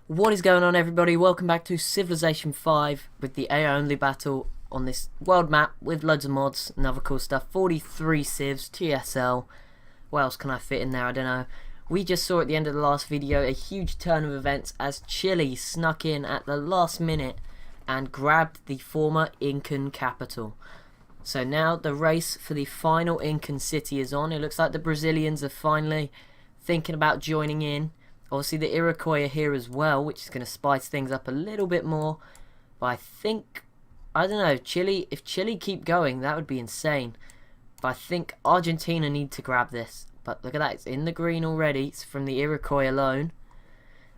What is going on, everybody? Welcome back to Civilization 5 with the AI only battle on this world map with loads of mods and other cool stuff. 43 Civs, TSL. What else can I fit in there? I don't know. We just saw at the end of the last video a huge turn of events as Chile snuck in at the last minute and grabbed the former Incan capital. So now the race for the final Incan city is on. It looks like the Brazilians are finally thinking about joining in. Obviously the Iroquois are here as well, which is going to spice things up a little bit more. But I think, I don't know, Chile, if Chile keep going, that would be insane. But I think Argentina need to grab this. But look at that, it's in the green already. It's from the Iroquois alone.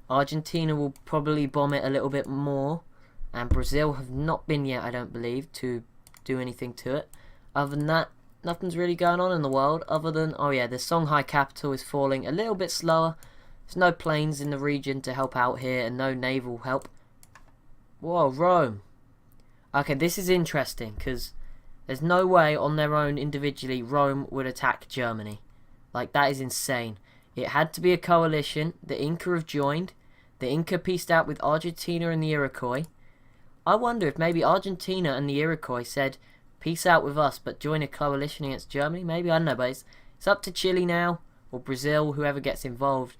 Argentina will probably bomb it a little bit more. And Brazil have not been yet, I don't believe, to do anything to it. Other than that, nothing's really going on in the world. Other than, oh yeah, the Songhai capital is falling a little bit slower. There's no planes in the region to help out here and no naval help. Whoa, Rome. Okay, this is interesting because there's no way on their own individually Rome would attack Germany. Like, that is insane. It had to be a coalition. The Inca have joined. The Inca peaced out with Argentina and the Iroquois. I wonder if maybe Argentina and the Iroquois said, peace out with us, but join a coalition against Germany. Maybe, I don't know, but it's up to Chile now, or Brazil, whoever gets involved.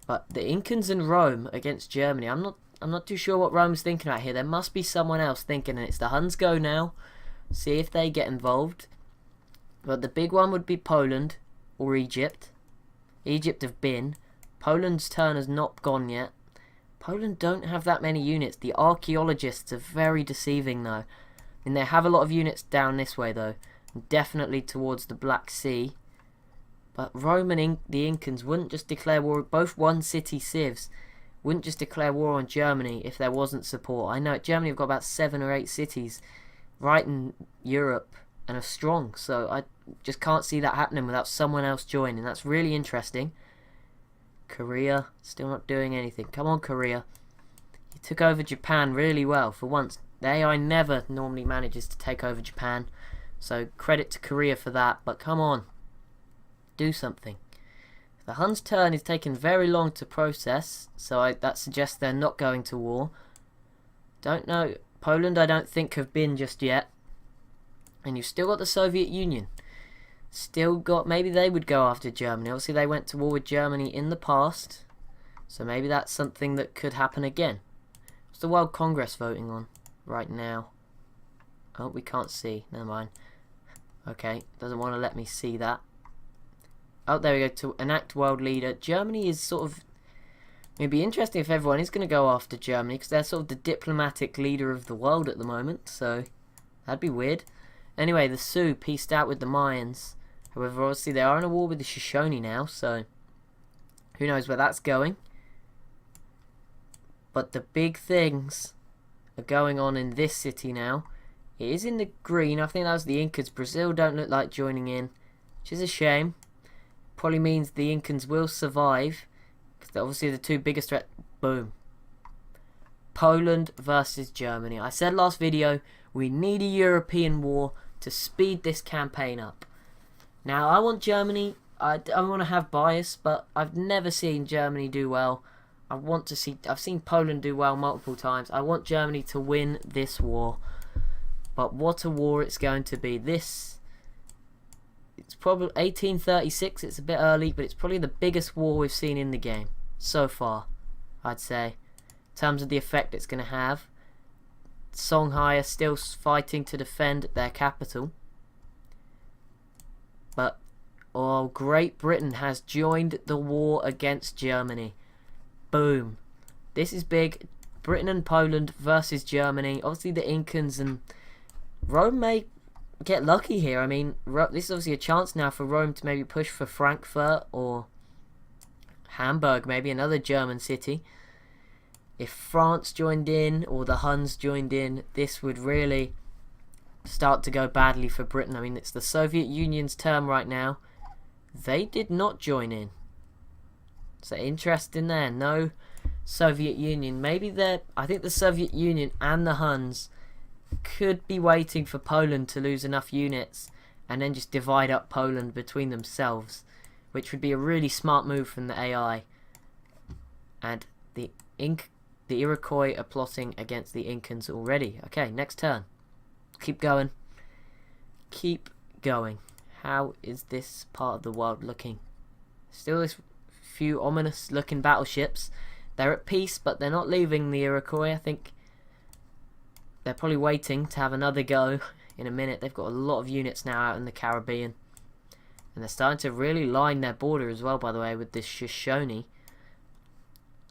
But the Incans and Rome against Germany, I'm not too sure what Rome's thinking about here. There must be someone else thinking, and it's the Huns go now. See if they get involved. But the big one would be Poland or Egypt. Egypt have been. Poland's turn has not gone yet. Poland don't have that many units. The archaeologists are very deceiving though. And they have a lot of units down this way though. Definitely towards the Black Sea. But Rome and the Incans wouldn't just declare war, both one city civs, wouldn't just declare war on Germany if there wasn't support. I know Germany have got about 7 or 8 cities right in Europe and are strong, so I just can't see that happening without someone else joining. That's really interesting. Korea, still not doing anything. Come on, Korea. You took over Japan really well for once. The AI never normally manages to take over Japan, so credit to Korea for that, but come on. Do something. The Huns' turn is taking very long to process, so that suggests they're not going to war. Don't know. Poland I don't think have been just yet. And you've still got the Soviet Union. Still got, maybe they would go after Germany. Obviously they went to war with Germany in the past, so maybe that's something that could happen again. What's the World Congress voting on right now? Oh, we can't see. Never mind. Okay, doesn't want to let me see that. Oh, there we go, to enact world leader. Germany is sort of... It'd be interesting if everyone is going to go after Germany, because they're sort of the diplomatic leader of the world at the moment, so that'd be weird. Anyway, the Sioux peaced out with the Mayans. However, obviously they are in a war with the Shoshone now, so who knows where that's going. But the big things are going on in this city now. It is in the green. I think that was the Incas. Brazil don't look like joining in, which is a shame. Probably means the Incans will survive, because they're obviously the two biggest threat. Boom. Poland versus Germany. I said last video, we need a European war to speed this campaign up. Now, I want Germany, I want to have bias, but I've never seen Germany do well. I've seen Poland do well multiple times. I want Germany to win this war. But what a war it's going to be. It's probably 1836, it's a bit early, but it's probably the biggest war we've seen in the game so far, I'd say, in terms of the effect it's going to have. Songhai are still fighting to defend their capital. But, oh, Great Britain has joined the war against Germany. Boom. This is big. Britain and Poland versus Germany. Obviously the Incans and Rome may get lucky here. I mean, this is obviously a chance now for Rome to maybe push for Frankfurt or Hamburg, maybe another German city. If France joined in or the Huns joined in, this would really start to go badly for Britain. I mean, it's the Soviet Union's term right now. They did not join in. So interesting there. No Soviet Union. Maybe I think the Soviet Union and the Huns could be waiting for Poland to lose enough units and then just divide up Poland between themselves, which would be a really smart move from the AI. And the The Iroquois are plotting against the Incans already. Okay, next turn. Keep going. Keep going. How is this part of the world looking? Still this few ominous looking battleships. They're at peace, but they're not leaving the Iroquois. I think they're probably waiting to have another go in a minute. They've got a lot of units now out in the Caribbean. And they're starting to really line their border as well, by the way, with this Shoshone.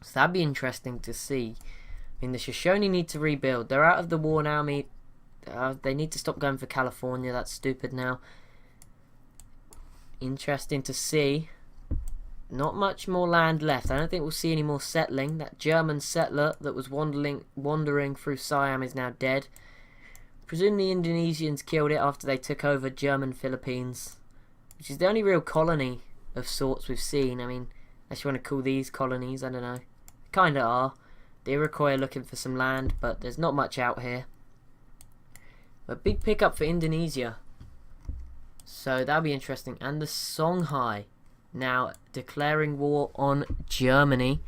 So that'd be interesting to see. I mean, the Shoshone need to rebuild. They're out of the war now. They need to stop going for California. That's stupid now. Interesting to see. Not much more land left. I don't think we'll see any more settling. That German settler that was wandering through Siam is now dead. Presume the Indonesians killed it after they took over German Philippines, which is the only real colony of sorts we've seen. I mean, unless you want to call these colonies, I don't know. Kinda are. The Iroquois are looking for some land, but there's not much out here. A big pickup for Indonesia. So that'll be interesting. And the Songhai now declaring war on Germany,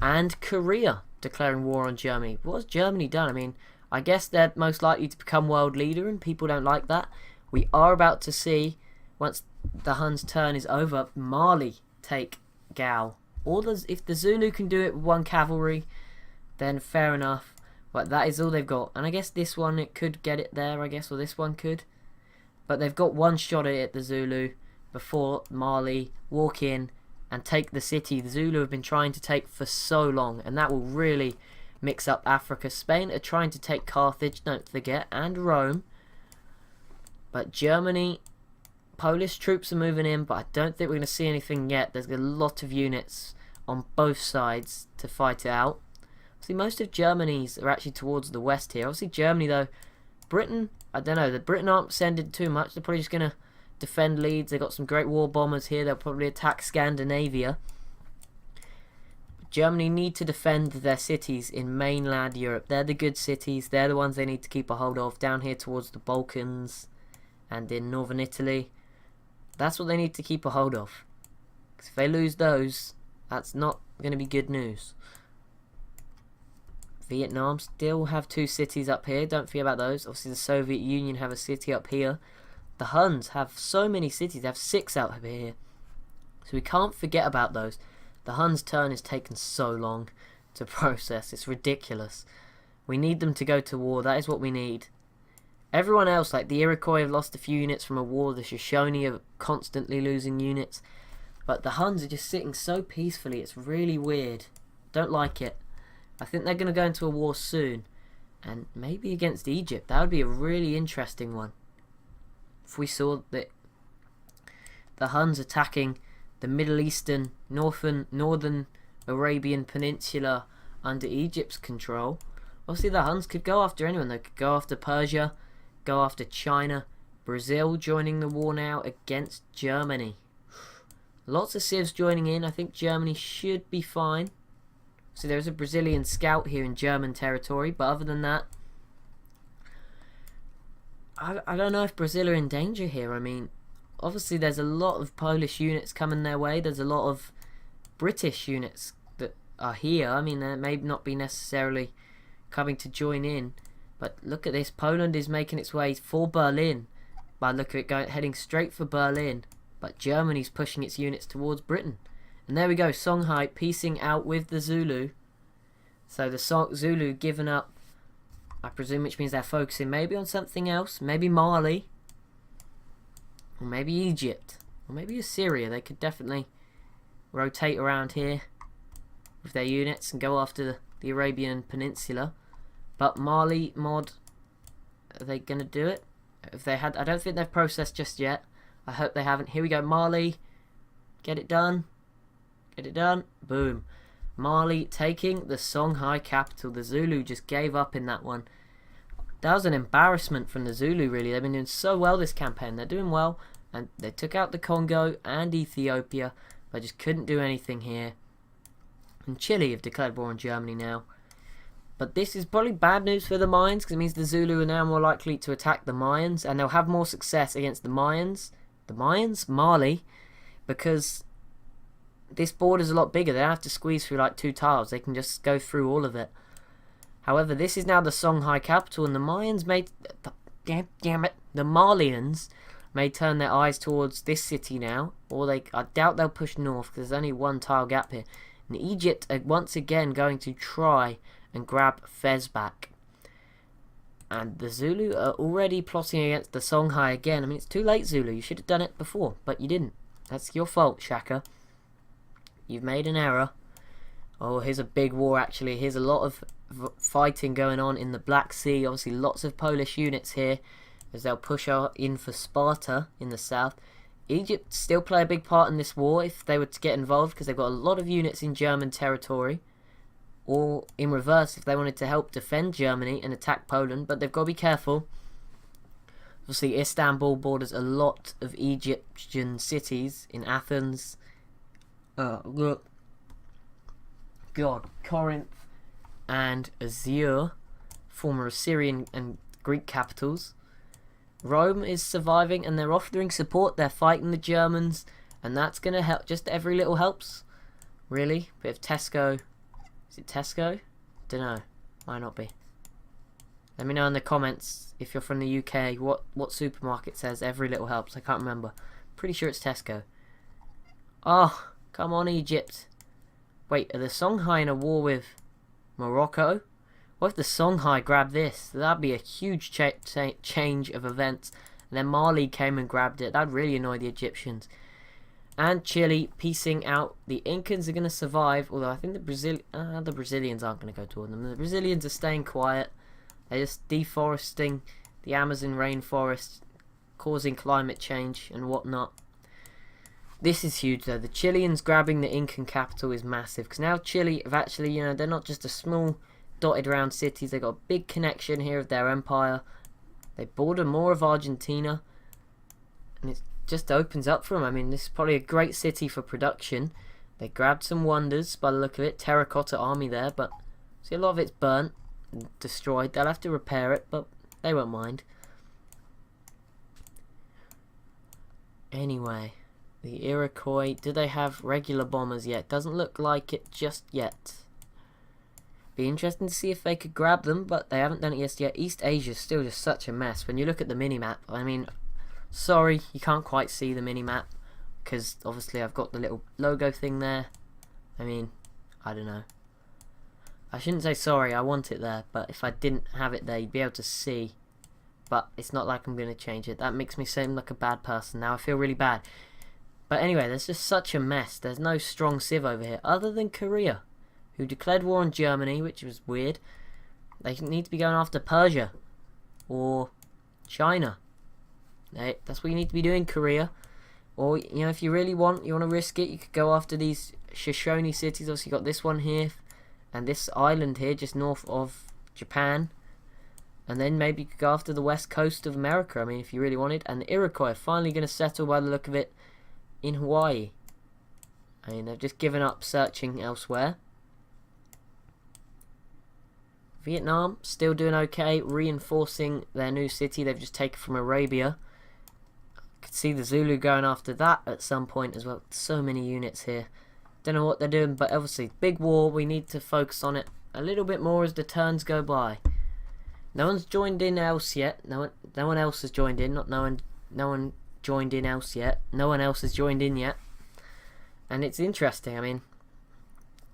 and Korea declaring war on Germany. What's Germany done? I mean, I guess they're most likely to become world leader, and people don't like that. We are about to see, once the Huns' turn is over, Mali take Gao. If the Zulu can do it with one cavalry, then fair enough. But that is all they've got. And I guess this one, it could get it there, I guess, or this one could. But they've got one shot at it, the Zulu, before Mali walk in and take the city the Zulu have been trying to take for so long. And that will really mix up Africa. Spain are trying to take Carthage, don't forget, and Rome. But Germany, Polish troops are moving in, but I don't think we're going to see anything yet. There's a lot of units on both sides to fight it out. See, most of Germany's are actually towards the west here. Obviously Germany though, Britain, I don't know, the Britain aren't sending too much. They're probably just going to defend Leeds. They've got some great war bombers here. They'll probably attack Scandinavia. Germany need to defend their cities in mainland Europe. They're the good cities. They're the ones they need to keep a hold of. Down here towards the Balkans and in northern Italy. That's what they need to keep a hold of. Because if they lose those, that's not going to be good news. Vietnam still have 2 cities up here. Don't forget about those. Obviously the Soviet Union have a city up here. The Huns have so many cities. They have 6 out here. So we can't forget about those. The Huns' turn has taken so long to process. It's ridiculous. We need them to go to war. That is what we need. Everyone else, like the Iroquois, have lost a few units from a war. The Shoshone are constantly losing units. But the Huns are just sitting so peacefully. It's really weird. Don't like it. I think they're going to go into a war soon. And maybe against Egypt. That would be a really interesting one. If we saw that the Huns attacking the Middle Eastern, northern Arabian Peninsula under Egypt's control. Obviously the Huns could go after anyone. They could go after Persia, go after China, Brazil joining the war now against Germany. Lots of civs joining in. I think Germany should be fine. So there's a Brazilian scout here in German territory, but other than that, I don't know if Brazil are in danger here. I mean, obviously there's a lot of Polish units coming their way. There's a lot of British units that are here. I mean, they may not be necessarily coming to join in, but look at this. Poland is making its way for Berlin. But look at it heading straight for Berlin. But Germany's pushing its units towards Britain. And there we go, Songhai piecing out with the Zulu. So the Zulu given up, I presume, which means they're focusing maybe on something else. Maybe Mali. Or maybe Egypt. Or maybe Assyria. They could definitely rotate around here with their units and go after the Arabian Peninsula. But Mali mod, are they going to do it? If they had, I don't think they've processed just yet. I hope they haven't. Here we go, Mali. Get it done. Get it done. Boom. Mali taking the Songhai capital. The Zulu just gave up in that one. That was an embarrassment from the Zulu, really. They've been doing so well this campaign. They're doing well. And they took out the Congo and Ethiopia. But just couldn't do anything here. And Chile have declared war on Germany now. But this is probably bad news for the Mayans, because it means the Zulu are now more likely to attack the Mayans. And they'll have more success against the Mayans. The Mayans? Mali. Because this border's a lot bigger. They don't have to squeeze through like 2 tiles. They can just go through all of it. However, this is now the Songhai capital, and the Mayans may... Damn it. The Malians may turn their eyes towards this city now. Or I doubt they'll push north, because there's only 1 tile gap here. And Egypt are once again going to try and grab Fez back. And the Zulu are already plotting against the Songhai again. I mean, it's too late, Zulu. You should have done it before, but you didn't. That's your fault, Shaka. You've made an error. Oh, here's a big war, actually. Here's a lot of fighting going on in the Black Sea. Obviously, lots of Polish units here, as they'll push in for Sparta in the south. Egypt still play a big part in this war if they were to get involved, because they've got a lot of units in German territory. Or in reverse, if they wanted to help defend Germany and attack Poland, but they've got to be careful. Obviously, Istanbul borders a lot of Egyptian cities in Athens. God, Corinth and Azure, former Assyrian and Greek capitals. Rome is surviving and they're offering support. They're fighting the Germans, and that's going to help. Just every little helps, really. Bit of Tesco. Is it Tesco? Dunno. Might not be. Let me know in the comments if you're from the UK what supermarket says every little helps. I can't remember. Pretty sure it's Tesco. Oh, come on, Egypt. Wait, are the Songhai in a war with Morocco? What if the Songhai grab this? That'd be a huge change of events. And then Mali came and grabbed it. That'd really annoy the Egyptians. And Chile piecing out. The Incans are going to survive, although I think the Brazilians aren't going to go toward them. The Brazilians are staying quiet. They're just deforesting the Amazon rainforest, causing climate change and whatnot. This is huge though. The Chileans grabbing the Incan capital is massive, because now Chile have actually, you know, they're not just a small dotted around cities. They've got a big connection here of their empire. They border more of Argentina, and it just opens up for them. I mean, this is probably a great city for production. They grabbed some wonders by the look of it. Terracotta army there, but see, a lot of it's burnt and destroyed. They'll have to repair it, but they won't mind. Anyway, the Iroquois, do they have regular bombers yet? Doesn't look like it just yet. Be interesting to see if they could grab them, but they haven't done it just yet. East Asia is still just such a mess. When you look at the mini-map, I mean, sorry, you can't quite see the mini-map, because obviously I've got the little logo thing there. I mean, I don't know. I shouldn't say sorry, I want it there, but if I didn't have it there, you'd be able to see. But it's not like I'm going to change it. That makes me seem like a bad person. Now I feel really bad. But anyway, there's just such a mess. There's no strong Civ over here, other than Korea, who declared war on Germany, which was weird. They need to be going after Persia or China. That's what you need to be doing, Korea. Or, you know, if you really want to risk it, you could go after these Shoshone cities. Obviously, you got this one here, and this island here, just north of Japan. And then maybe you could go after the west coast of America, I mean, if you really wanted. And the Iroquois are finally going to settle, by the look of it, in Hawaii. I mean, they've just given up searching elsewhere. Vietnam, still doing okay, reinforcing their new city they've just taken from Arabia. I could see the Zulu going after that at some point as well. So many units here. Don't know what they're doing, but obviously, big war, we need to focus on it a little bit more as the turns go by. No one's joined in else yet. No one else has joined in. No one joined in else yet. No one else has joined in yet. And it's interesting. I mean,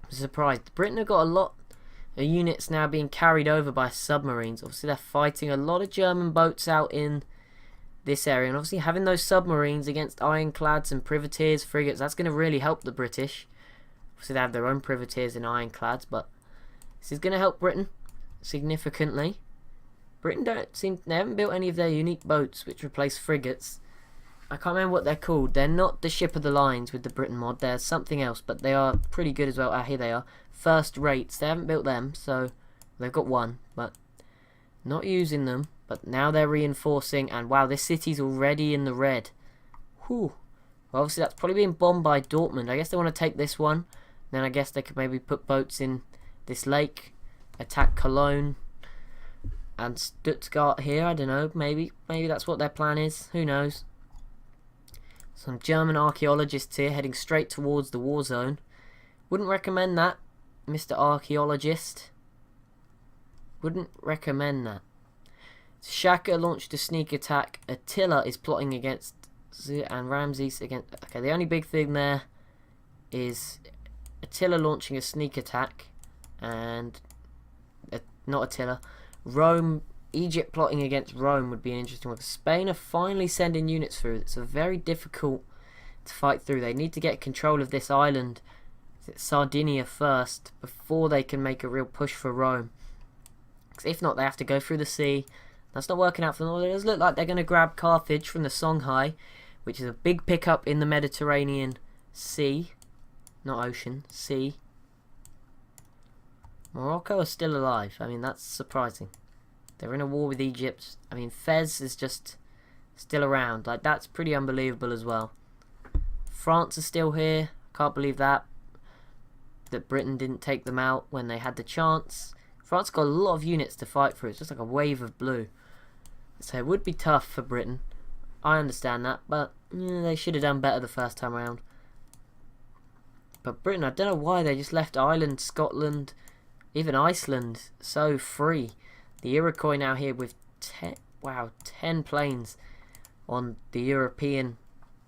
I'm surprised. Britain have got a lot of units now being carried over by submarines. Obviously, they're fighting a lot of German boats out in this area. And obviously, having those submarines against ironclads and privateers, frigates, that's going to really help the British. Obviously, they have their own privateers and ironclads, but this is going to help Britain significantly. Britain they haven't built any of their unique boats which replace frigates. I can't remember what they're called. They're not the ship of the lines with the Britain mod. They're something else, but they are pretty good as well. Ah, here they are. First rates. They haven't built them, so they've got one, but not using them. But now they're reinforcing, and wow, this city's already in the red. Whew. Well, obviously that's probably being bombed by Dortmund. I guess they want to take this one. Then I guess they could maybe put boats in this lake, attack Cologne and Stuttgart here. I don't know. Maybe that's what their plan is. Who knows? Some German archaeologists here heading straight towards the war zone. Wouldn't recommend that, Mr. Archaeologist. Wouldn't recommend that. Shaka launched a sneak attack. Attila is plotting against and Ramses against... Okay, the only big thing there is Attila launching a sneak attack. And... not Attila. Rome... Egypt plotting against Rome would be an interesting one. Spain are finally sending units through. It's a very difficult to fight through. They need to get control of this island, Sardinia, first, before they can make a real push for Rome. Because if not, they have to go through the sea. That's not working out for them. It does look like they're going to grab Carthage from the Songhai, which is a big pickup in the Mediterranean Sea. Not ocean, sea. Morocco are still alive. I mean, that's surprising. They're in a war with Egypt. I mean, Fez is just still around. Like, that's pretty unbelievable as well. France is still here. Can't believe that. That Britain didn't take them out when they had the chance. France got a lot of units to fight through. It's just like a wave of blue. So it would be tough for Britain. I understand that. But they should have done better the first time around. But Britain, I don't know why they just left Ireland, Scotland, even Iceland so free. The Iroquois now here with 10 planes on the European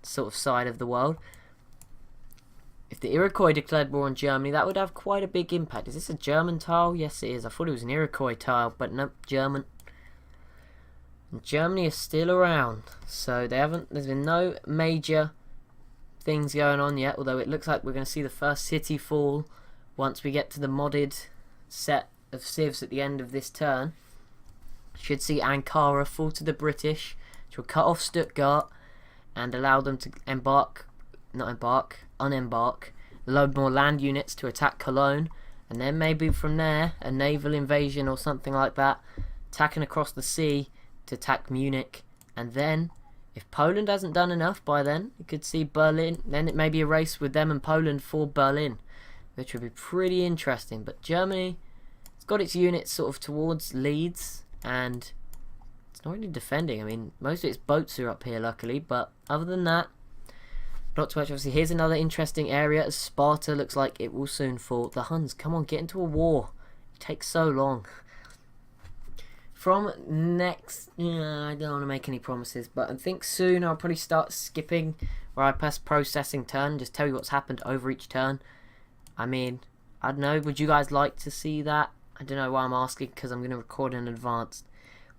sort of side of the world. If the Iroquois declared war on Germany, that would have quite a big impact. Is this a German tile? Yes, it is. I thought it was an Iroquois tile, but nope, German. And Germany is still around, so they haven't. There's been no major things going on yet. Although it looks like we're going to see the first city fall once we get to the modded set of civs at the end of this turn. Should see Ankara fall to the British, which will cut off Stuttgart and allow them to unembark, load more land units to attack Cologne, and then maybe from there a naval invasion or something like that, attacking across the sea to attack Munich. And then, if Poland hasn't done enough by then, you could see Berlin. Then it may be a race with them and Poland for Berlin, which would be pretty interesting. But Germany, it's got its units sort of towards Leeds, and it's not really defending. I mean, most of its boats are up here, luckily, but other than that, not too much. Obviously, here's another interesting area, as Sparta looks like it will soon fall. The Huns, come on, get into a war. It takes so long. From next, I don't want to make any promises, but I think soon I'll probably start skipping where I press processing turn, just tell you what's happened over each turn. I mean, I don't know, would you guys like to see that? I don't know why I'm asking, because I'm going to record in advance.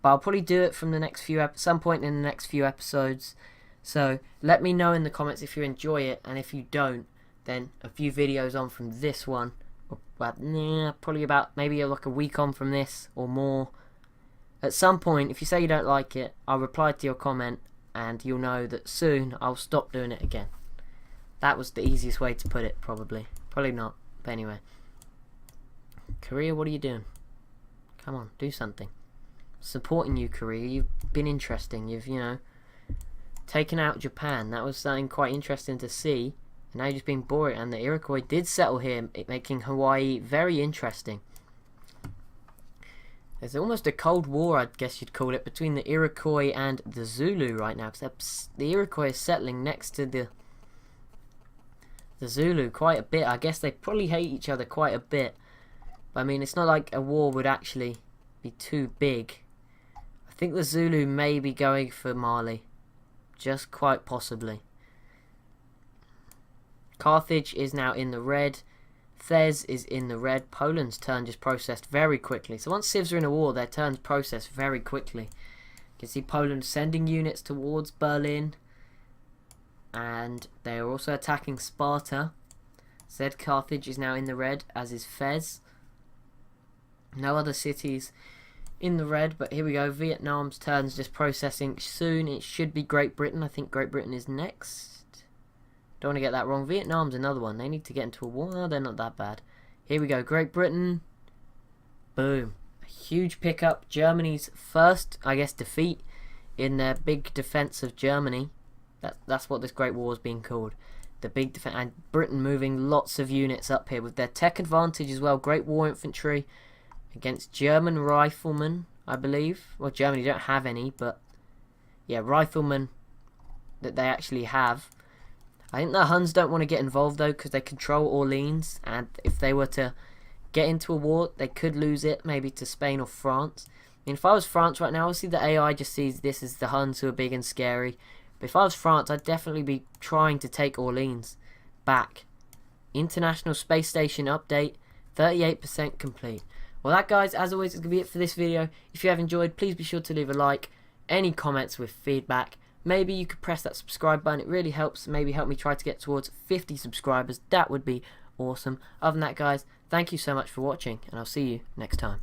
But I'll probably do it from the next few some point in the next few episodes. So let me know in the comments if you enjoy it, and if you don't, then a few videos on from this one, probably about maybe like a week on from this or more. At some point, if you say you don't like it, I'll reply to your comment, and you'll know that soon I'll stop doing it again. That was the easiest way to put it, probably. Probably not, but anyway. Korea, what are you doing? Come on, do something. Supporting you, Korea. You've been interesting. You've, taken out Japan. That was something quite interesting to see. And now you've just been boring. And the Iroquois did settle here, making Hawaii very interesting. There's almost a cold war, I guess you'd call it, between the Iroquois and the Zulu right now. Because the Iroquois is settling next to the Zulu quite a bit. I guess they probably hate each other quite a bit. But I mean, it's not like a war would actually be too big. I think the Zulu may be going for Mali. Just quite possibly. Carthage is now in the red. Fez is in the red. Poland's turn just processed very quickly. So once civs are in a war, their turns process very quickly. You can see Poland sending units towards Berlin. And they are also attacking Sparta. Said Carthage is now in the red, as is Fez. No other cities in the red, but here we go. Vietnam's turn's just processing. Soon it should be Great Britain. I think Great Britain is next. Don't want to get that wrong. Vietnam's another one. They need to get into a war. No, they're not that bad. Here we go. Great Britain. Boom. A huge pickup. Germany's first, I guess, defeat in their big defense of Germany. That's what this Great War is being called. The big defense. And Britain moving lots of units up here with their tech advantage as well. Great War infantry against German riflemen, I believe. Well, Germany don't have any, but yeah, riflemen that they actually have. I think the Huns don't want to get involved though, because they control Orleans, and if they were to get into a war, they could lose it, maybe to Spain or France. I mean, if I was France right now, obviously the AI just sees this as the Huns who are big and scary. But if I was France, I'd definitely be trying to take Orleans back. International Space Station update, 38% complete. Well, that, guys, as always, is going to be it for this video. If you have enjoyed, please be sure to leave a like. Any comments with feedback, maybe you could press that subscribe button. It really helps. Maybe help me try to get towards 50 subscribers. That would be awesome. Other than that, guys, thank you so much for watching, and I'll see you next time.